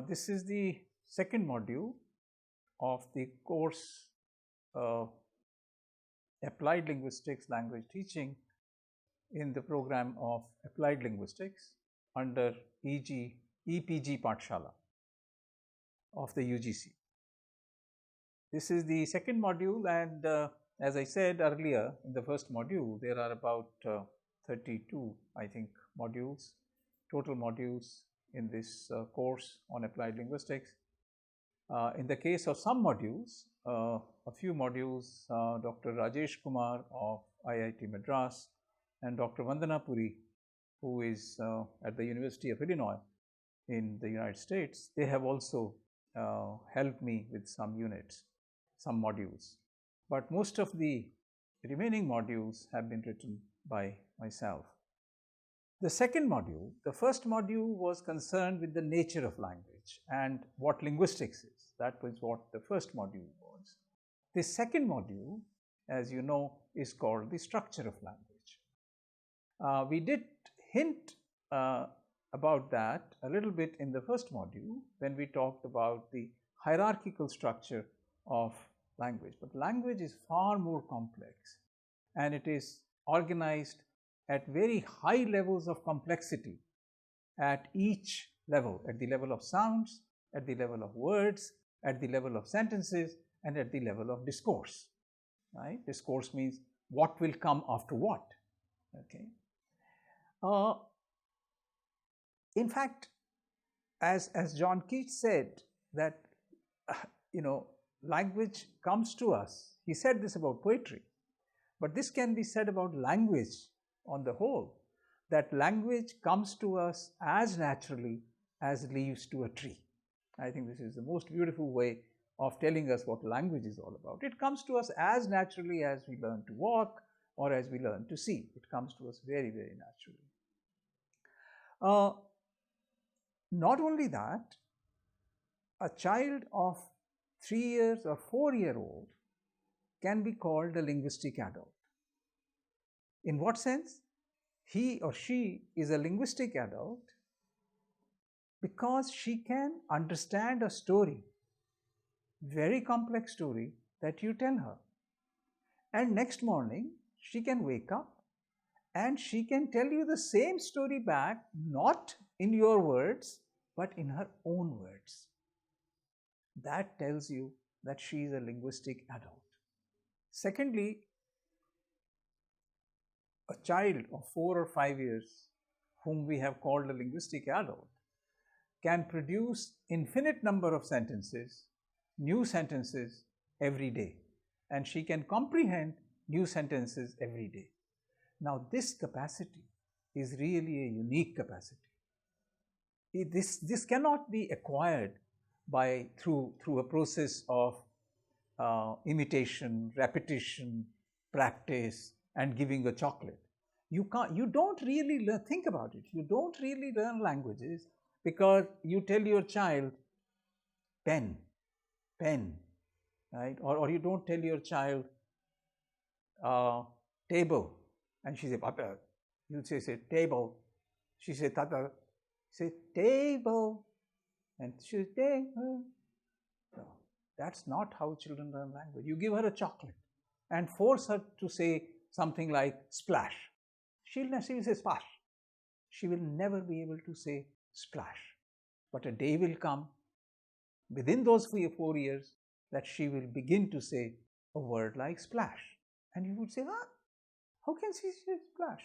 This is the second module of the course Applied Linguistics Language Teaching in the program of Applied Linguistics under EPG Pathshala of the UGC. This is the second module, and as I said earlier, in the first module there are about 32, I think, modules, total modules in this course on Applied Linguistics. In the case of some modules, a few modules, Dr. Rajesh Kumar of IIT Madras and Dr. Vandana Puri, who is at the University of Illinois in the United States, they have also helped me with some units, some modules. But most of the remaining modules have been written by myself. The second module, the first module was concerned with the nature of language and what linguistics is. That was what the first module was. The second module, as you know, is called the structure of language. We did hint about that a little bit in the first module when we talked about the hierarchical structure of language. But language is far more complex, and it is organized at very high levels of complexity at each level, at the level of sounds, at the level of words, at the level of sentences, and at the level of discourse. Right? Discourse means what will come after what. Okay. In fact, as John Keats said, that language comes to us. He said this about poetry, but this can be said about language on the whole, that language comes to us as naturally as leaves to a tree. I think this is the most beautiful way of telling us what language is all about. It comes to us as naturally as we learn to walk or as we learn to see. It comes to us very, very naturally. Not only that, a child of 3 years or 4-year-old can be called a linguistic adult. In what sense? He or she is a linguistic adult because she can understand a story, very complex story that you tell her. And next morning, she can wake up and she can tell you the same story back, not in your words, but in her own words. That tells you that she is a linguistic adult. Secondly, a child of 4 or 5 years, whom we have called a linguistic adult, can produce infinite number of sentences, new sentences every day, and she can comprehend new sentences every day. Now, this capacity is really a unique capacity. This cannot be acquired through a process of imitation, repetition, practice, and giving a chocolate. You don't really think about it. You don't really learn languages because you tell your child pen, right? Or you don't tell your child table, and she say papa. You say table. She say tata. Say table, and she say table. No, that's not how children learn language. You give her a chocolate and force her to say something like splash. She will say splash. She will never be able to say splash. But a day will come within those 4 years that she will begin to say a word like splash. And you would say, how can she say splash?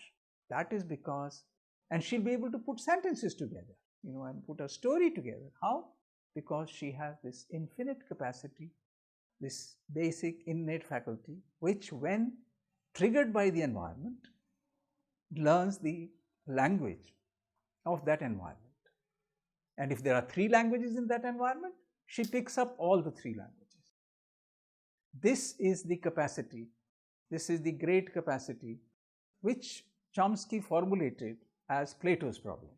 That is because, and she'll be able to put sentences together, and put a story together. How? Because she has this infinite capacity, this basic innate faculty, which when triggered by the environment, learns the language of that environment. And if there are 3 languages in that environment, she picks up all the 3 languages. This is the capacity, this is the great capacity which Chomsky formulated as Plato's problem.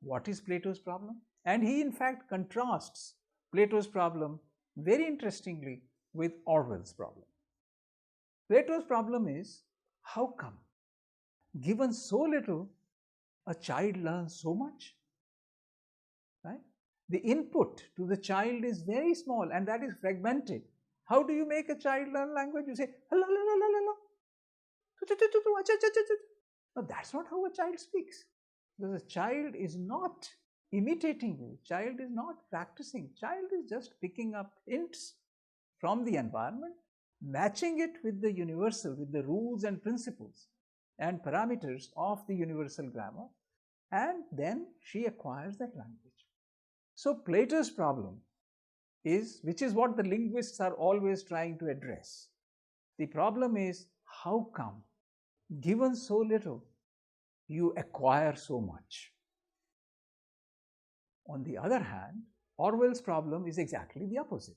What is Plato's problem? And he in fact contrasts Plato's problem very interestingly with Orwell's problem. Plato's problem is, how come, given so little, a child learns so much? Right? the input to the child is very small and that is fragmented. How do you make a child learn language? You say, hello, hello, hello, hello. No, that's not how a child speaks. Because a child is not imitating you. Child is not practicing. Child is just picking up hints from the environment, matching it with the universal, with the rules and principles and parameters of the universal grammar, and then she acquires that language. So Plato's problem is, which is what the linguists are always trying to address. The problem is, how come, given so little, you acquire so much? On the other hand, Orwell's problem is exactly the opposite.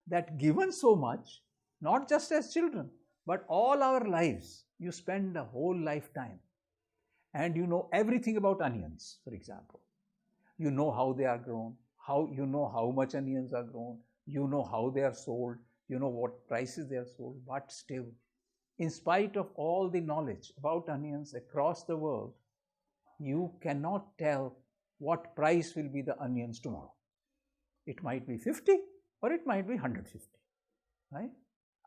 That given so much, not just as children, but all our lives, you spend a whole lifetime and you know everything about onions, for example. You know how they are grown, you know how much onions are grown, you know how they are sold, you know what prices they are sold, but still, in spite of all the knowledge about onions across the world, you cannot tell what price will be the onions tomorrow. It might be 50 or it might be 150, right?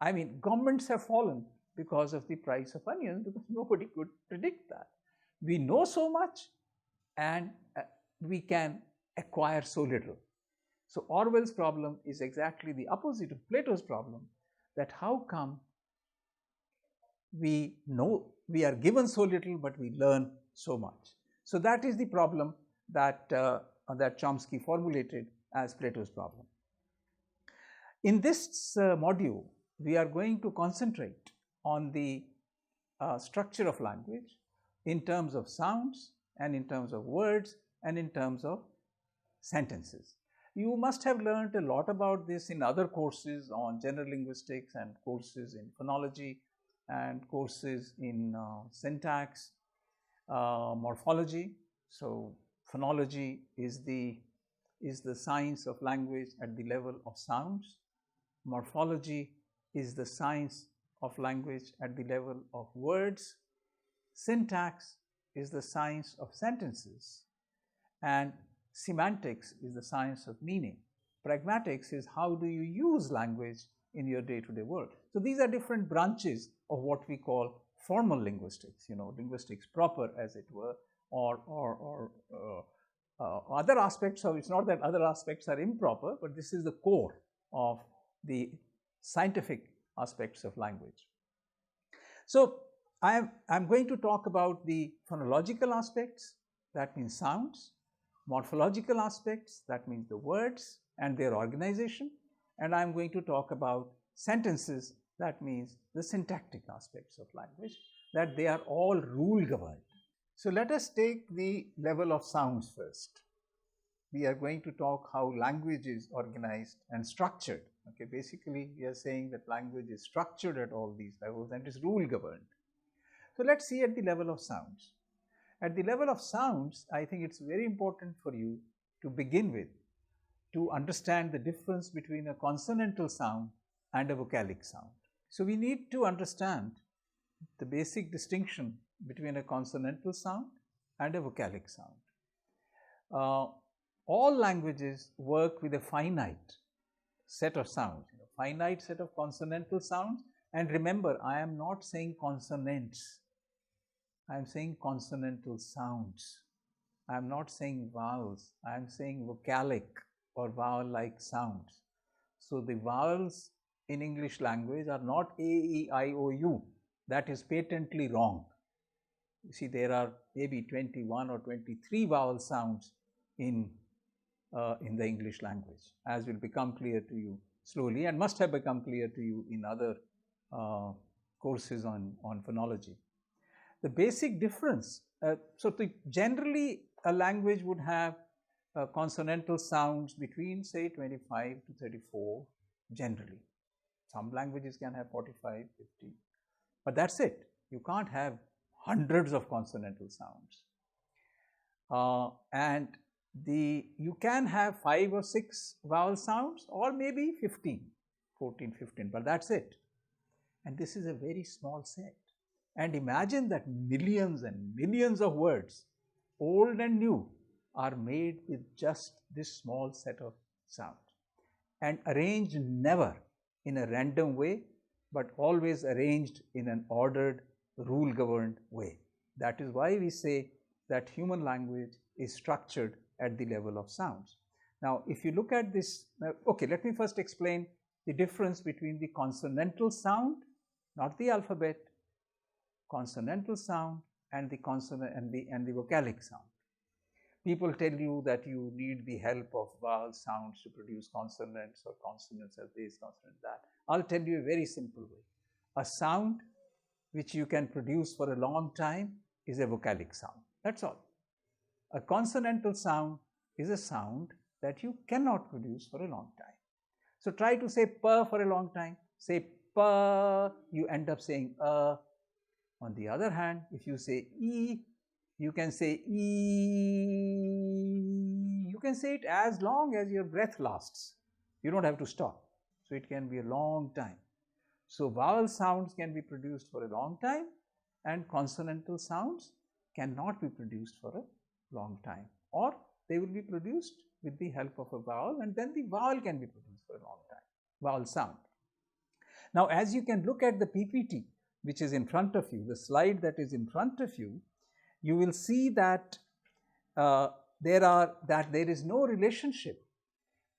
I mean, governments have fallen because of the price of onions because nobody could predict that. We know so much and we can acquire so little. So Orwell's problem is exactly the opposite of Plato's problem, that how come we know we are given so little but we learn so much. So that is the problem that Chomsky formulated as Plato's problem. In this module, we are going to concentrate on the structure of language in terms of sounds and in terms of words and in terms of sentences. You must have learned a lot about this in other courses on general linguistics and courses in phonology and courses in syntax, morphology. So phonology is the science of language at the level of sounds. Morphology is the science of language at the level of words. Syntax is the science of sentences. And semantics is the science of meaning. Pragmatics is how do you use language in your day-to-day world. So these are different branches of what we call formal linguistics, linguistics proper, as it were, or other aspects of, it's not that other aspects are improper, but this is the core of the scientific aspects of language. So I'm going to talk about the phonological aspects, that means sounds, morphological aspects, that means the words and their organization, and I'm going to talk about sentences, that means the syntactic aspects of language, that they are all rule governed. So let us take the level of sounds first. We are going to talk how language is organized and structured. Okay, basically we are saying that language is structured at all these levels and is rule governed. So let's see at the level of sounds. At the level of sounds, I think it's very important for you to begin with to understand the difference between a consonantal sound and a vocalic sound. So we need to understand the basic distinction between a consonantal sound and a vocalic sound. All languages work with a finite set of sounds, finite set of consonantal sounds. And remember, I am not saying consonants. I am saying consonantal sounds. I am not saying vowels. I am saying vocalic or vowel-like sounds. So the vowels in English language are not A, E, I, O, U. That is patently wrong. You see, there are maybe 21 or 23 vowel sounds in the English language, as will become clear to you slowly and must have become clear to you in other courses on phonology. The basic difference, generally a language would have consonantal sounds between say 25 to 34 generally. Some languages can have 45, 50, but that's it. You can't have hundreds of consonantal sounds. And you can have 5 or 6 vowel sounds or maybe 14, 15, but that's it. And this is a very small set. And imagine that millions and millions of words, old and new, are made with just this small set of sounds and arranged never in a random way, but always arranged in an ordered, rule-governed way. That is why we say that human language is structured at the level of sounds. Now, if you look at this, okay, let me first explain the difference between the consonantal sound, not the alphabet, consonantal sound and the consonant and the vocalic sound. People tell you that you need the help of vowel sounds to produce consonants or consonants as this, consonant that. I'll tell you a very simple way. A sound which you can produce for a long time is a vocalic sound. That's all. A consonantal sound is a sound that you cannot produce for a long time. So try to say pa for a long time. Say pa, you end up saying a. On the other hand, if you say e, you can say e. You can say it as long as your breath lasts. You don't have to stop. So it can be a long time. So vowel sounds can be produced for a long time and consonantal sounds cannot be produced for a long time, or they will be produced with the help of a vowel and then the vowel can be produced for a long time, vowel sound. Now, as you can look at the PPT which is in front of you, the slide that is in front of you, you will see that there is no relationship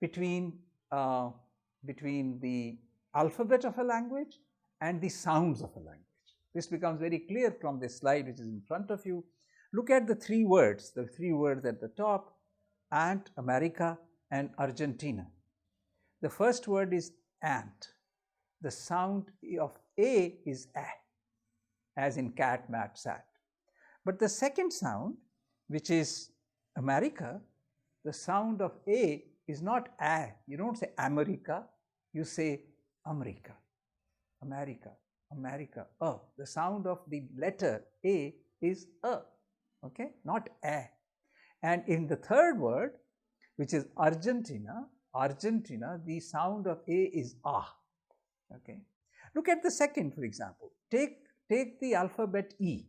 between the alphabet of a language and the sounds of a language. This becomes very clear from this slide which is in front of you. Look at the three words at the top: ant, America, and Argentina. The first word is ant. The sound of A is A, as in cat, mat, sat. But the second sound, which is America, the sound of A is not A. You don't say America, you say America, America, America, A. The sound of the letter A is A, okay, not A. And in the third word, which is Argentina, the sound of A is Ah, okay. Look at the second, for example. Take the alphabet E.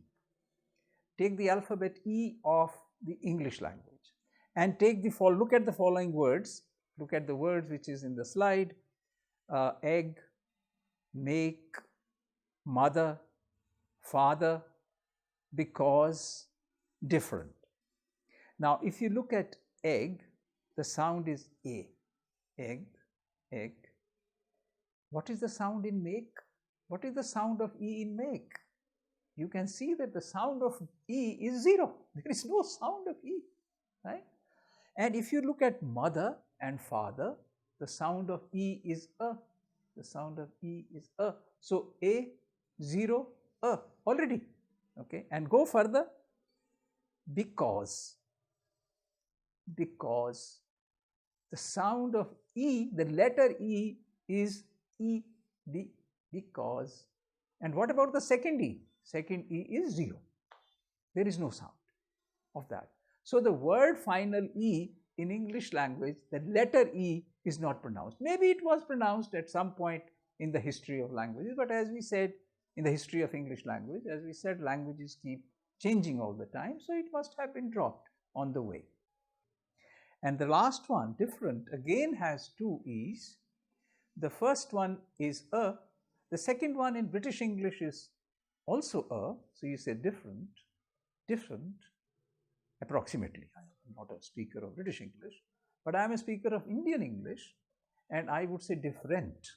Take the alphabet E of the English language and look at the following words. Look at the words which is in the slide: egg, make, mother, father, because, different. Now, if you look at egg, the sound is A, egg, egg. What is the sound in make? What is the sound of E in make? You can see that the sound of E is 0. There is no sound of E, right? And if you look at mother and father, the sound of E is A. The sound of E is A. So A, 0, A already, okay? And go further, because the sound of E, the letter E is E, because. And what about the second E? Second E is 0. There is no sound of that. So the word final E in English language, the letter E is not pronounced. Maybe it was pronounced at some point in the history of languages, but as we said, in the history of English language, as we said, languages keep changing all the time, so it must have been dropped on the way. And the last one, different, again has two E's. The first one is A. The second one in British English is also A. So you say different, approximately. I'm not a speaker of British English, but I am a speaker of Indian English, and I would say different.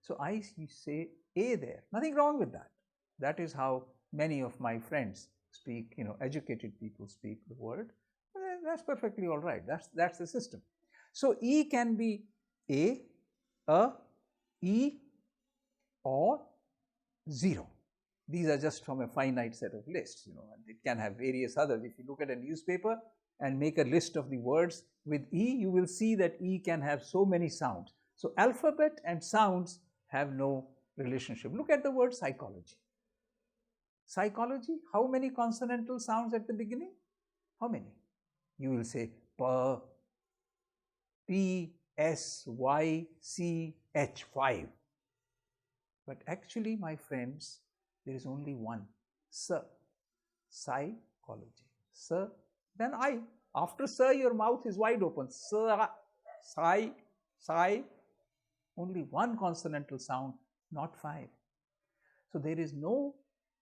So I say A there. Nothing wrong with that. That is how many of my friends speak, educated people speak the word. That's perfectly all right. That's the system. So E can be A, E, or 0. These are just from a finite set of lists, and it can have various others. If you look at a newspaper and make a list of the words with E, you will see that E can have so many sounds. So alphabet and sounds have no relationship. Look at the word psychology. Psychology, how many consonantal sounds at the beginning? How many? You will say P, S, Y, C, H, 5. But actually, my friends, there is only one, psychology. then I. After sir, your mouth is wide open. Sir, sai, sai. Only one consonantal sound, not 5. So there is no,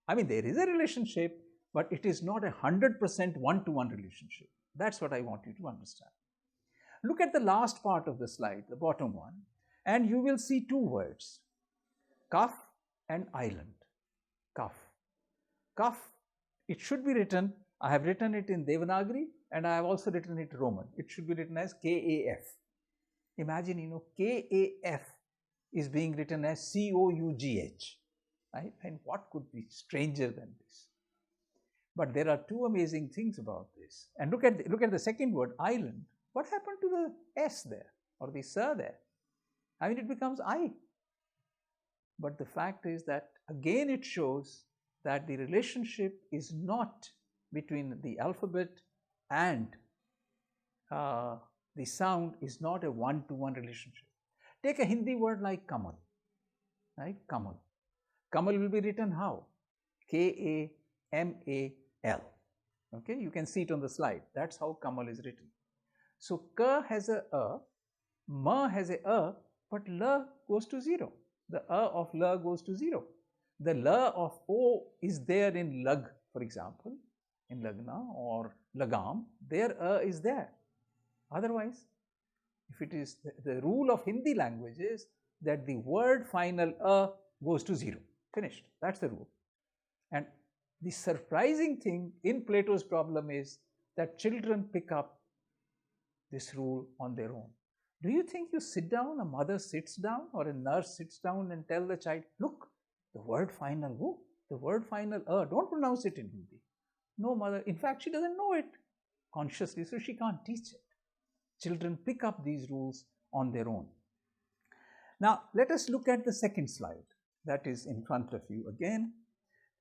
there is a relationship, but it is not 100% one-to-one relationship. That's what I want you to understand. Look at the last part of the slide, the bottom one, and you will see 2 words, cuff and island. Cuff. Cuff, it should be written, I have written it in Devanagari and I have also written it Roman. It should be written as K-A-F. Imagine, K-A-F is being written as C-O-U-G-H. Right? And what could be stranger than this? But there are 2 amazing things about this. And look at the second word, island. What happened to the S there or the sir there? It becomes I. But the fact is that again it shows that the relationship is not between the alphabet and the sound is not a one-to-one relationship. Take a Hindi word like Kamal, right? Kamal. Kamal will be written how? K-A-M-A-L. Okay, you can see it on the slide. That's how Kamal is written. So, K has a, Ma has a, but L goes to 0. The of L goes to 0. The L of O is there in Lag, for example, in Lagna or Lagam, their is there. Otherwise, if it is the rule of Hindi language is that the word final goes to 0. Finished. That's the rule. And the surprising thing in Plato's problem is that children pick up this rule on their own. Do you think you sit down, a mother sits down or a nurse sits down and tell the child, look, the word final, the word final, don't pronounce it in Hindi. No mother, in fact, she doesn't know it consciously, so she can't teach it. Children pick up these rules on their own. Now, let us look at the second slide that is in front of you again,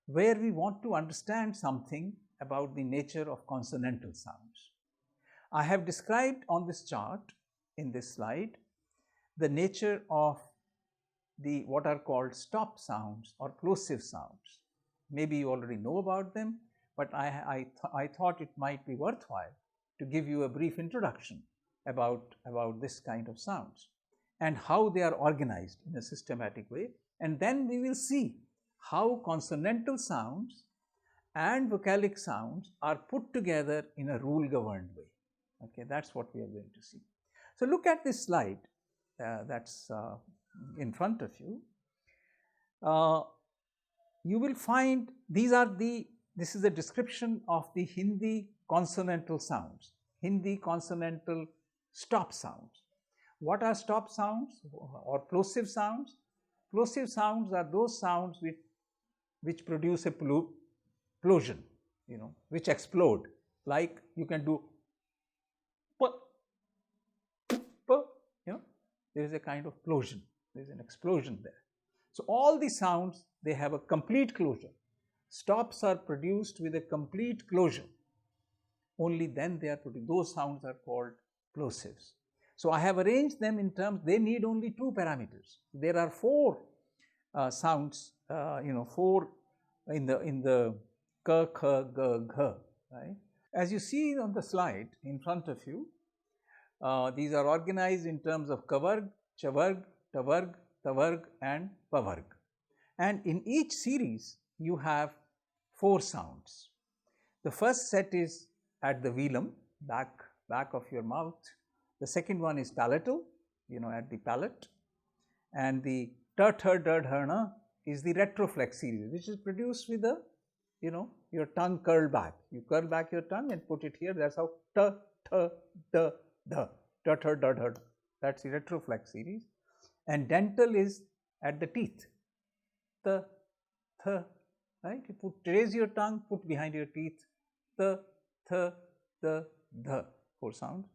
where we want to understand something about the nature of consonantal sounds. I have described on this chart, in this slide, the nature of the what are called stop sounds or plosive sounds. Maybe you already know about them, but I thought it might be worthwhile to give you a brief introduction about this kind of sounds and how they are organized in a systematic way. And then we will see how consonantal sounds and vocalic sounds are put together in a rule-governed way. Okay, that's what we are going to see. So look at this slide that's in front of you. You will find this is a description of the Hindi consonantal sounds, Hindi consonantal stop sounds. What are stop sounds or plosive sounds? Plosive sounds are those sounds which produce a plosion, which explode. Like you can do p, there is a kind of plosion, there is an explosion there. So all the sounds, they have a complete closure. Stops are produced with a complete closure. Only then they are produced. Those sounds are called plosives. So I have arranged them in terms, they need only 2 parameters. There are 4 sounds, 4 in the k, k, g, g, right? As you see on the slide in front of you, these are organized in terms of kavarg, chavarg, tavarg, tavarg and pavarg. And in each series, you have 4 sounds. The first set is at the velum, back of your mouth. The second one is palatal, at the palate. And the ta-tha-da-dha-na is the retroflex series, which is produced with the, your tongue curled back. You curl back your tongue and put it here. That's how ta-tha-da-dha, ta-tha-da-dha. That's the retroflex series. And dental is at the teeth. The, right? You raise your tongue, put behind your teeth. The, the, 4 sounds.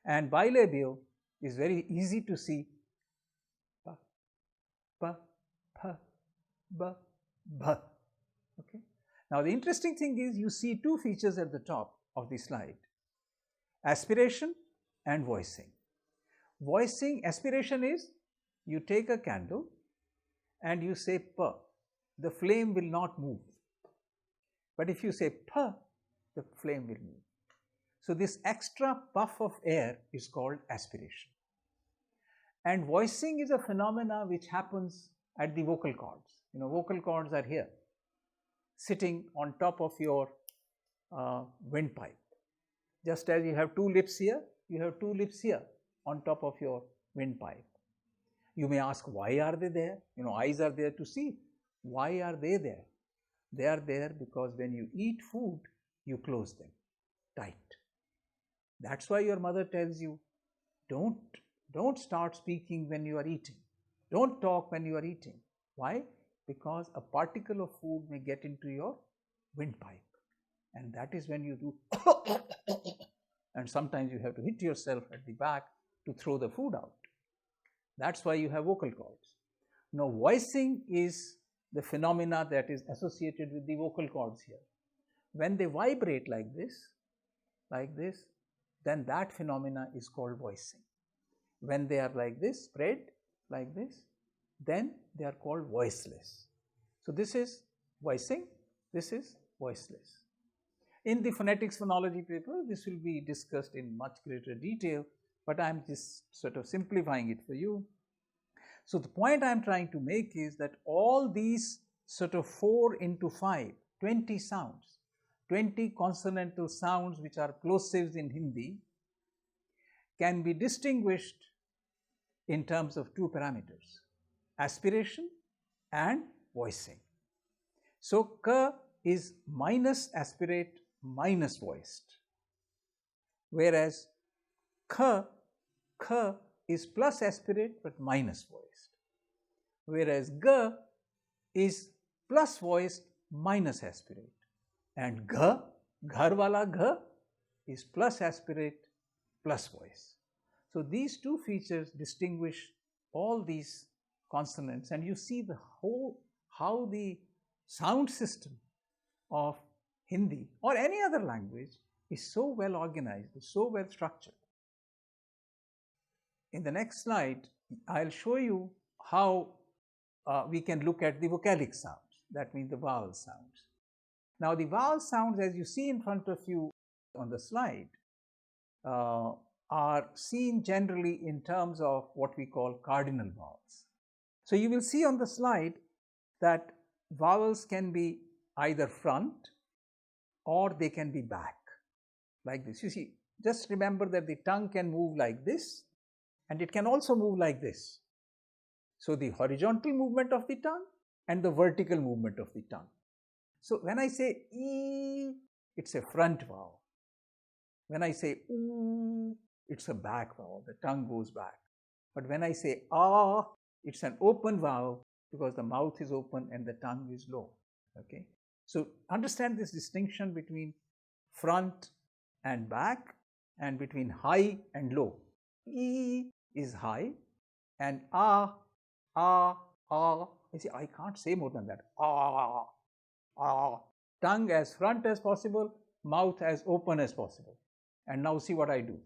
And bilabial is very easy to see. Pa, pa, pa, ba, ba. Okay. Now the interesting thing is you see 2 features at the top of the slide: aspiration and voicing. Aspiration is you take a candle and you say pa, the flame will not move. But if you say pa, the flame will move. So this extra puff of air is called aspiration. And voicing is a phenomena which happens at the vocal cords. Vocal cords are here, sitting on top of your windpipe. Just as you have two lips here, you have two lips here on top of your windpipe. You may ask, why are they there? Eyes are there to see. Why are they there? They are there because when you eat food, you close them tight. That's why your mother tells you, don't start speaking when you are eating. Don't talk when you are eating. Why? Because a particle of food may get into your windpipe. And that is when you do and sometimes you have to hit yourself at the back to throw the food out. That's why you have vocal cords. Now, voicing is the phenomena that is associated with the vocal cords here. When they vibrate like this, then that phenomena is called voicing. When they are like this, spread like this, then they are called voiceless. So this is voicing, this is voiceless. In the phonetics phonology paper, this will be discussed in much greater detail, but I am just sort of simplifying it for you. So the point I am trying to make is that all these sort of 4 into 5, 20 sounds, 20 consonantal sounds which are plosives in Hindi can be distinguished in terms of 2 parameters, aspiration and voicing. So k is minus aspirate minus voiced, whereas k is plus aspirate but minus voiced, whereas g is plus voiced minus aspirate, and ghar wala g is plus aspirate plus voice. So these 2 features distinguish all these consonants, and you see how the sound system of Hindi or any other language is so well organized, is so well structured. In the next slide, I'll show you how we can look at the vocalic sounds, that means the vowel sounds. Now the vowel sounds, as you see in front of you on the slide, are seen generally in terms of what we call cardinal vowels. So you will see on the slide that vowels can be either front or they can be back, like this. You see, just remember that the tongue can move like this and it can also move like this. So the horizontal movement of the tongue and the vertical movement of the tongue. So when I say E, it's a front vowel. When I say oo, it's a back vowel, the tongue goes back. But when I say ah, it's an open vowel because the mouth is open and the tongue is low. Okay? So understand this distinction between front and back and between high and low. E is high and ah. You see, I can't say more than that. Tongue as front as possible, mouth as open as possible. And now see what I do.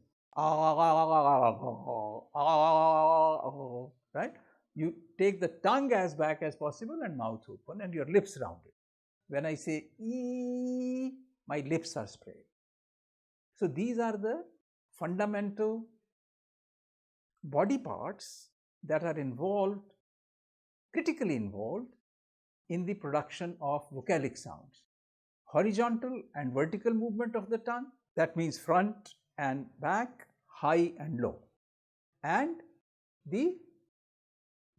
Right? You take the tongue as back as possible and mouth open and your lips rounded. When I say E, my lips are spread. So these are the fundamental body parts that are involved, critically involved in the production of vocalic sounds. Horizontal and vertical movement of the tongue, that means front and back, high and low. And the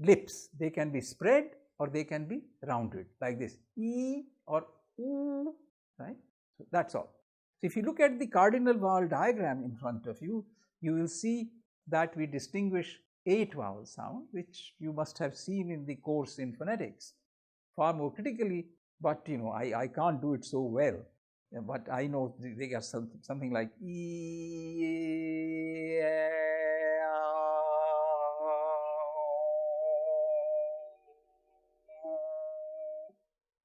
lips, they can be spread or they can be rounded like this, E or oo, right? So that's all. So if you look at the cardinal vowel diagram in front of you, you will see that we distinguish 8 vowel sounds, which you must have seen in the course in phonetics far more critically, but I can't do it so well. But I know they are something like E,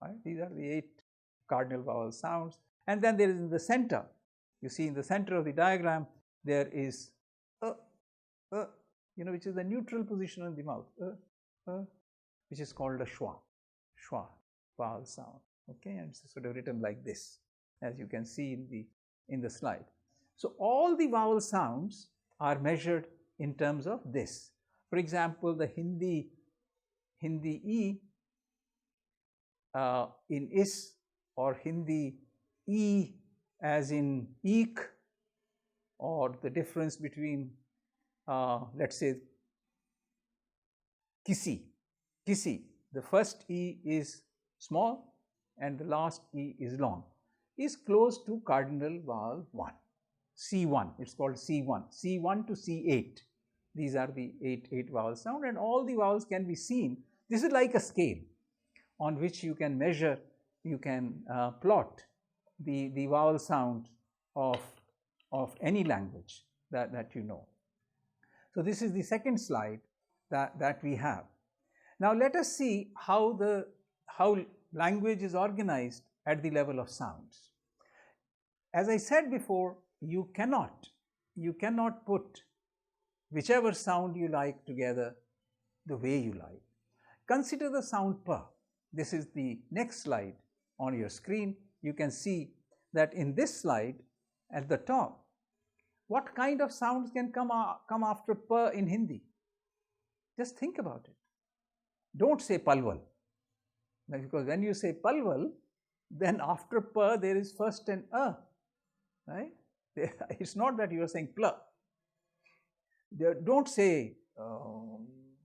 right? These are the 8 cardinal vowel sounds. And then there is in the center, you see in the center of the diagram, there is which is the neutral position in the mouth, which is called a schwa vowel sound. Okay, and it's sort of written like this, as you can see in the slide. So all the vowel sounds are measured in terms of this. For example, the Hindi E in is, or Hindi E as in eek, or the difference between let's say kisi. The first E is small and the last E is long, is close to cardinal vowel 1. C1, it's called C1. C1 to C8. These are the eight vowel sound, and all the vowels can be seen. This is like a scale on which you can measure, you can plot the vowel sound of any language that you know. So this is the second slide that we have. Now let us see how language is organized at the level of sounds. As I said before, you cannot put whichever sound you like together the way you like. Consider the sound p. This is the next slide on your screen. You can see that in this slide at the top, what kind of sounds can come after p in Hindi? Just think about it. Don't say palwal, because when you say palwal, then after p there is first an a, right? It's not that you are saying pl. Don't say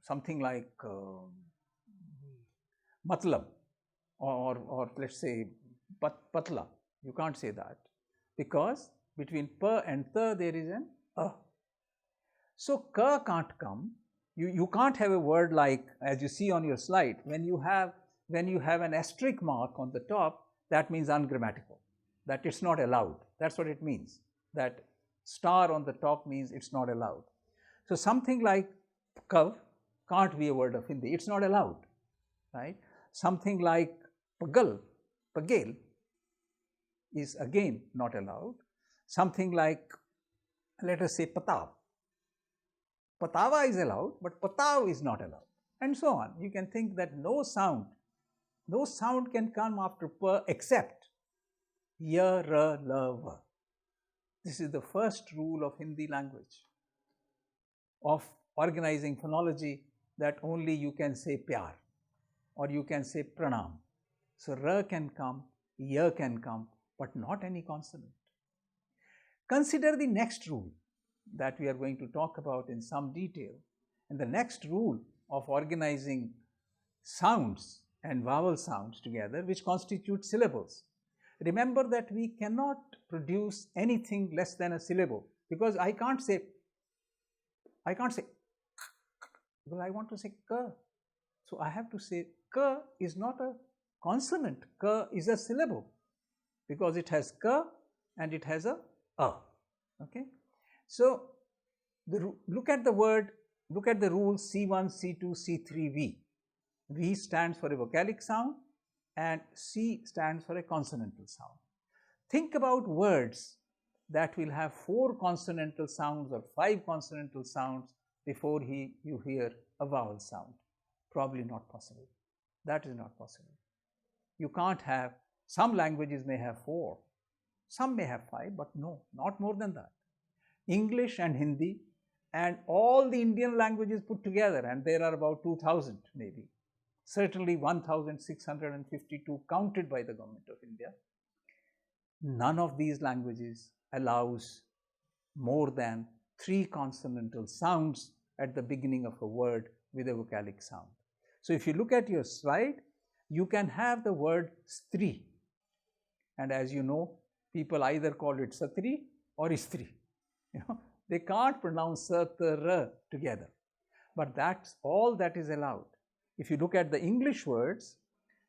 something like matlab or let's say patla. You can't say that, because between p and th there is an a. So ka can't come. You can't have a word like, as you see on your slide, when you have an asterisk mark on the top, that means ungrammatical, that it's not allowed. That's what it means. That star on the top means it's not allowed. So something like kav can't be a word of Hindi. It's not allowed, right? Something like pagal is again not allowed. Something like, let us say, patav. Patava is allowed, but patav is not allowed, and so on. You can think that no sound can come after p except ya, ra, la, va. This is the first rule of Hindi language, of organizing phonology, that only you can say pyar or you can say pranam. So ra can come, ya can come, but not any consonant. Consider the next rule that we are going to talk about in some detail. And the next rule of organizing sounds and vowel sounds together, which constitute syllables. Remember that we cannot produce anything less than a syllable, because I can't say, because I want to say ka. So I have to say ka is not a consonant, ka is a syllable, because it has ka and it has a. Okay. So look at the rule C1, C2, C3, V. V stands for a vocalic sound and C stands for a consonantal sound. Think about words that will have 4 consonantal sounds or 5 consonantal sounds before you hear a vowel sound. Probably not possible. That is not possible. You can't have, some languages may have 4, some may have 5, but no, not more than that. English and Hindi and all the Indian languages put together, and there are about 2,000 maybe, certainly 1,652 counted by the Government of India. None of these languages allows more than 3 consonantal sounds at the beginning of a word with a vocalic sound. So if you look at your slide, you can have the word stri, and as you know, people either call it satri or istri. They can't pronounce satara together, but that's all that is allowed. If you look at the English words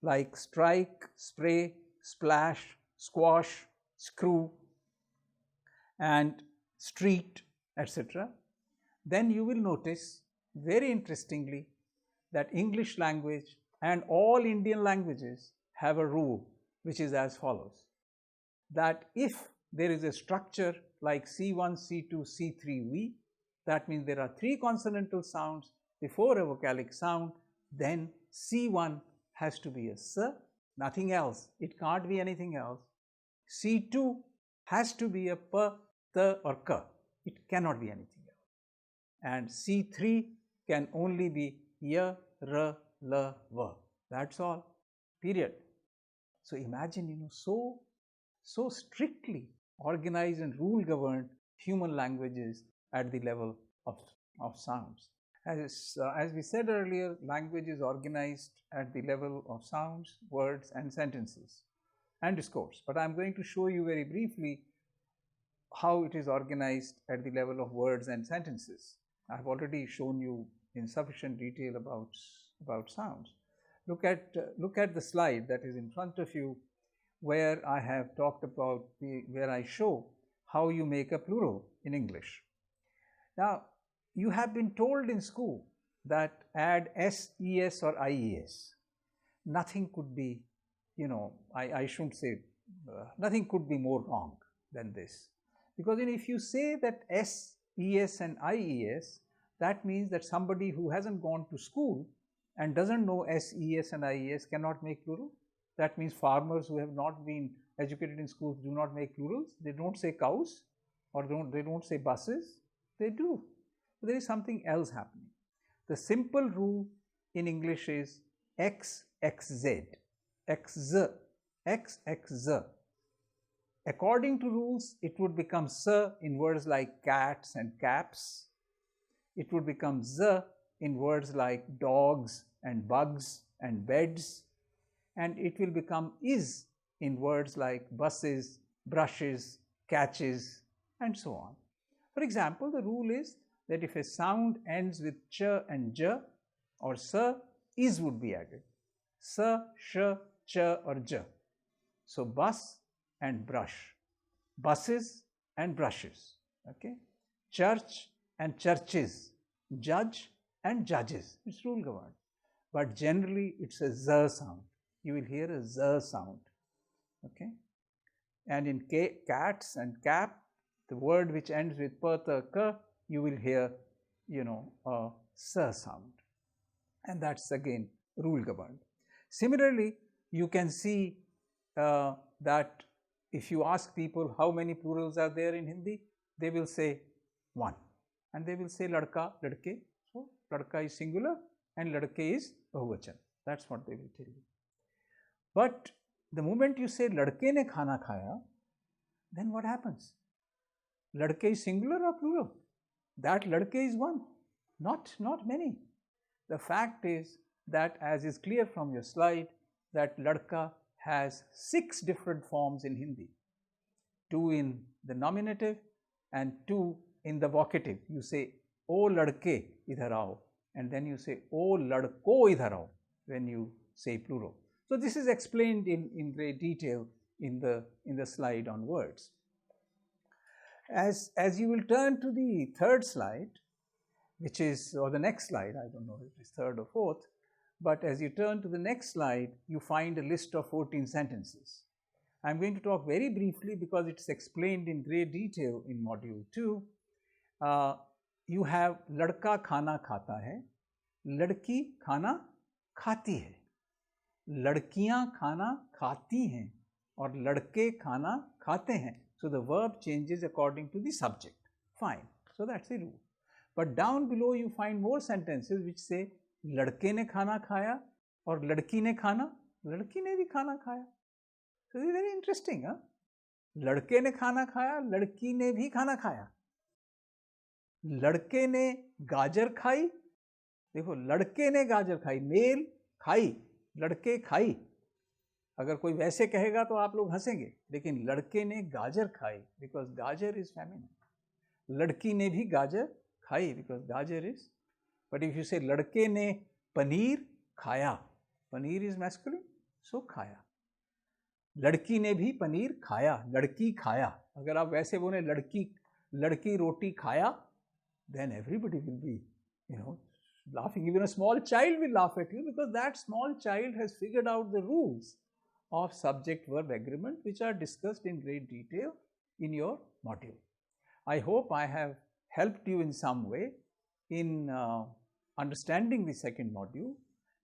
like strike, spray, splash, squash, screw, and street, etc., then you will notice very interestingly that English language and all Indian languages have a rule which is as follows: that if there is a structure like C1, C2, C3, V, that means there are 3 consonantal sounds before a vocalic sound, then C1 has to be a S, nothing else. It can't be anything else. C2 has to be a P, the or ka. It cannot be anything else. And C3 can only be ya, ra, la, va. That's all. Period. So imagine, so strictly organized and rule governed human languages at the level of sounds. As we said earlier, language is organized at the level of sounds, words, and sentences and discourse. But I'm going to show you very briefly how it is organized at the level of words and sentences. I've already shown you in sufficient detail about sounds. Look at the slide that is in front of you, where I have talked about where I show how you make a plural in English. Now, you have been told in school that add s, es, or ies. Nothing could be, I shouldn't say, nothing could be more wrong than this. Because if you say that s, es, and ies, that means that somebody who hasn't gone to school and doesn't know s, es, and ies cannot make plural. That means farmers who have not been educated in schools do not make plurals. They don't say cows, or they don't say buses. They do. But there is something else happening. The simple rule in English is x, xz, xz, x, xz. According to rules, it would become s in words like cats and caps. It would become z in words like dogs and bugs and beds. And it will become is in words like buses, brushes, catches, and so on. For example, the rule is that if a sound ends with ch and j or s, is would be added. S, sh, ch, or j. So bus and brush, buses and brushes. Okay, church and churches, judge and judges. It's rule governed. But generally, it's a z sound. You will hear a z sound. Okay, and in cats and cap, the word which ends with p, t, k, you will hear, a s sound, and that's again rule governed. Similarly, you can see that if you ask people how many plurals are there in Hindi, they will say one, and they will say ladka, ladke. So ladka is singular and ladke is bahuvachan. That's what they will tell you. But the moment you say ladke ne khana khaya, then what happens? Ladke is singular or plural? That ladke is one, not many. The fact is that, as is clear from your slide, that ladka has 6 different forms in Hindi. 2 in the nominative and 2 in the vocative. You say, "O ladke idhar aao," and then you say, "O ladko idhar aao" when you say plural. So this is explained in great detail in the slide on words. As you will turn to the third slide, which is, or the next slide, I don't know if it's third or fourth, but as you turn to the next slide, you find a list of 14 sentences. I'm going to talk very briefly because it's explained in great detail in module 2. You have ladka khana khata hai, ladki khana khati hai, ladkiyan khana khati hain, or ladke khana khate hain. So the verb changes according to the subject. Fine. So that's the rule. But down below you find more sentences which say ladke ne khana khaya or ladki ne khana, ladki ne bhi khana khaya. So this is very interesting. Huh? Ladke ne khana khaya, ladki ne bhi khana khaya. Ladke ne gajar khai. देखो लड़के ने गाजर खाई, mail खाई, लड़के खाई. अगर कोई वैसे कहेगा तो आप लोग हंसेंगे, लेकिन लड़के ने गाजर खाई बिकॉज गाजर इज फेमिनिन. लड़की ने भी गाजर खाई बिकॉज गाजर इज. बट इफ यू से लड़के ने पनीर खाया, पनीर इज मैस्कुलिन, सो खाया. लड़की ने भी पनीर खाया, लड़की खाया. अगर आप वैसे बोले लड़की रोटी खाया, then everybody will be, laughing. Even a small child will laugh at you because that small child has figured out the rules of subject-verb agreement, which are discussed in great detail in your module. I hope I have helped you in some way in understanding the second module,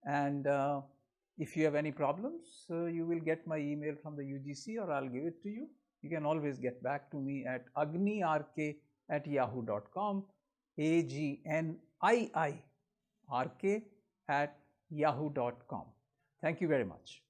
and if you have any problems, you will get my email from the UGC or I'll give it to you. you can always get back to me at agnirk@yahoo.com, AGNIIRK@yahoo.com. Thank you very much.